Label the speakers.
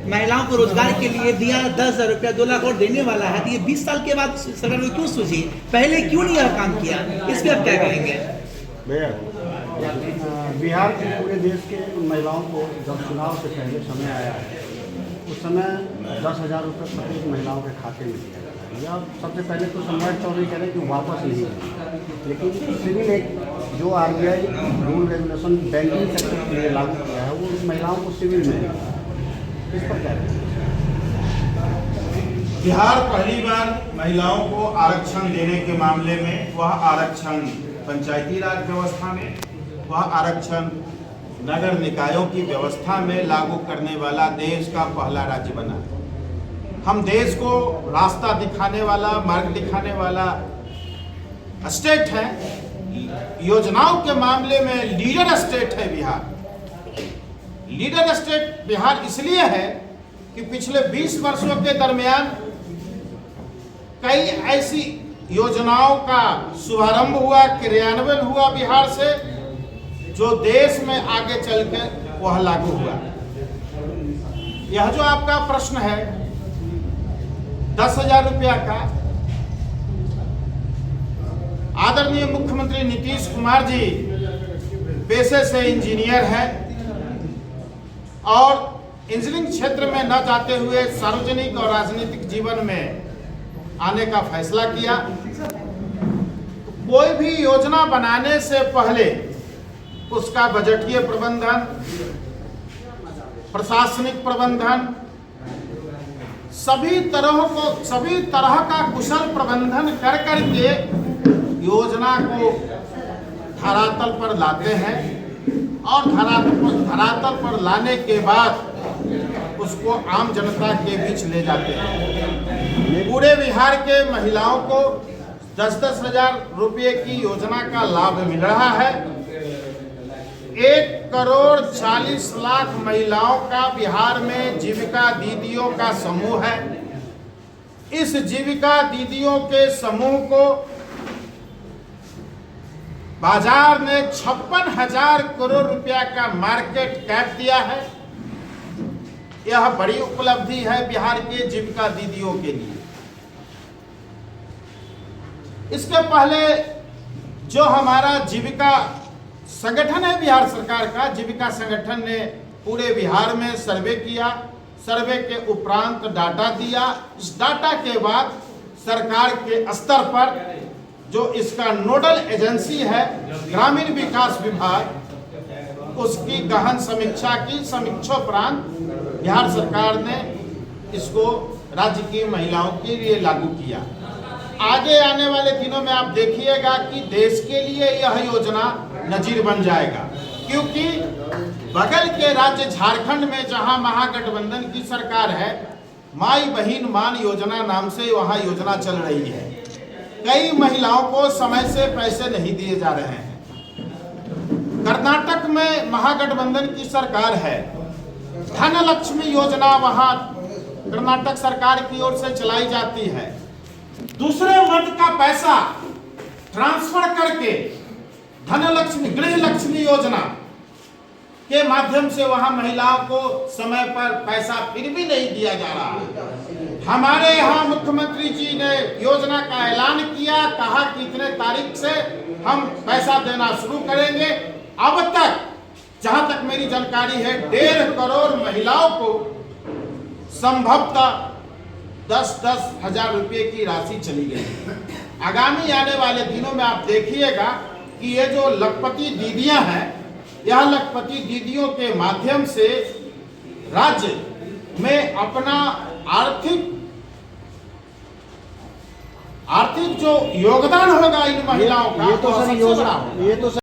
Speaker 1: महिलाओं को रोजगार के लिए दिया 10,000 रुपया 2 लाख और देने वाला है, तो ये 20 साल के बाद सरकार को क्यों सूझी, पहले क्यों नहीं यह काम किया, इस पर आप क्या कहेंगे?
Speaker 2: भैया, बिहार के पूरे देश के महिलाओं को जब चुनाव से पहले समय आया है, उस समय 10,000 रुपये प्रत्येक महिलाओं के खाते में दिया जाता है। या सबसे पहले तो सम्राट चौधरी कह रहे हैं कि वापस नहीं है, लेकिन सिविल एक जो RBI rule regulation banking sector के लिए लागू किया है, वो महिलाओं को सिविल में इस पर क्या है?
Speaker 3: बिहार पहली बार महिलाओं को आरक्षण देने के मामले में, वह आरक्षण पंचायती राज व्यवस्था में, वह आरक्षण नगर निकायों की व्यवस्था में लागू करने वाला देश का पहला राज्य बना। हम देश को रास्ता दिखाने वाला, मार्ग दिखाने वाला स्टेट है। योजनाओं के मामले में लीडर स्टेट है बिहार। लीडर स्टेट बिहार इसलिए है कि पिछले 20 वर्षों के दरमियान कई ऐसी योजनाओं का शुभारंभ हुआ, क्रियान्वयन हुआ बिहार से, जो देश में आगे चलकर वह लागू हुआ। यह जो आपका प्रश्न है 10,000 रुपया का, आदरणीय मुख्यमंत्री नीतीश कुमार जी पेशे से इंजीनियर हैं और इंजीनियरिंग क्षेत्र में न जाते हुए सार्वजनिक और राजनीतिक जीवन में आने का फैसला किया। कोई भी योजना बनाने से पहले उसका बजटीय प्रबंधन, प्रशासनिक प्रबंधन, सभी तरह का कुशल प्रबंधन कर करके योजना को धरातल पर लाते हैं और धरातल पर लाने के बाद उसको आम जनता के बीच ले जाते हैं। पूरे बिहार के महिलाओं को 10-10 हजार रुपये की योजना का लाभ मिल रहा है। 1,40,00,000 महिलाओं का बिहार में जीविका दीदियों का समूह है। इस जीविका दीदियों के समूह को बाजार ने 56,000 करोड़ रुपया का मार्केट कैप दिया है। यह बड़ी उपलब्धि है बिहार के जीविका दीदियों के लिए। इसके पहले जो हमारा जीविका संगठन है बिहार सरकार का, जीविका संगठन ने पूरे बिहार में सर्वे किया। सर्वे के उपरांत डाटा दिया। इस डाटा के बाद सरकार के स्तर पर जो इसका नोडल एजेंसी है ग्रामीण विकास विभाग, उसकी गहन समीक्षा की। समीक्षोपरांत बिहार सरकार ने इसको राज्य की महिलाओं के लिए लागू किया। आगे आने वाले दिनों में आप देखिएगा कि देश के लिए यह योजना नजीर बन जाएगा, क्योंकि बगल के राज्य झारखंड में जहां महागठबंधन की सरकार है, माई बहिन मान योजना नाम से वहां योजना चल रही है। कई महिलाओं को समय से पैसे नहीं दिए जा रहे हैं। कर्नाटक में महागठबंधन की सरकार है, धनलक्ष्मी योजना वहां कर्नाटक सरकार की ओर से चलाई जाती है। दूसरे वर्ग का पैसा ट्रांसफर करके धनलक्ष्मी, गृहलक्ष्मी योजना के माध्यम से वहां महिलाओं को समय पर पैसा फिर भी नहीं दिया जा रहा है। हमारे यहाँ मुख्यमंत्री जी ने योजना का ऐलान किया, कहा कि इतने तारीख से हम पैसा देना शुरू करेंगे। अब तक जहां तक मेरी जानकारी है 1.5 करोड़ महिलाओं को संभवतः 10-10 हजार रुपये की राशि चली गई। आगामी आने वाले दिनों में आप देखिएगा कि ये जो लखपति दीदियां हैं, यह लखपति दीदियों के माध्यम से राज्य में अपना आर्थिक जो योगदान होगा इन महिलाओं का,
Speaker 2: ये तो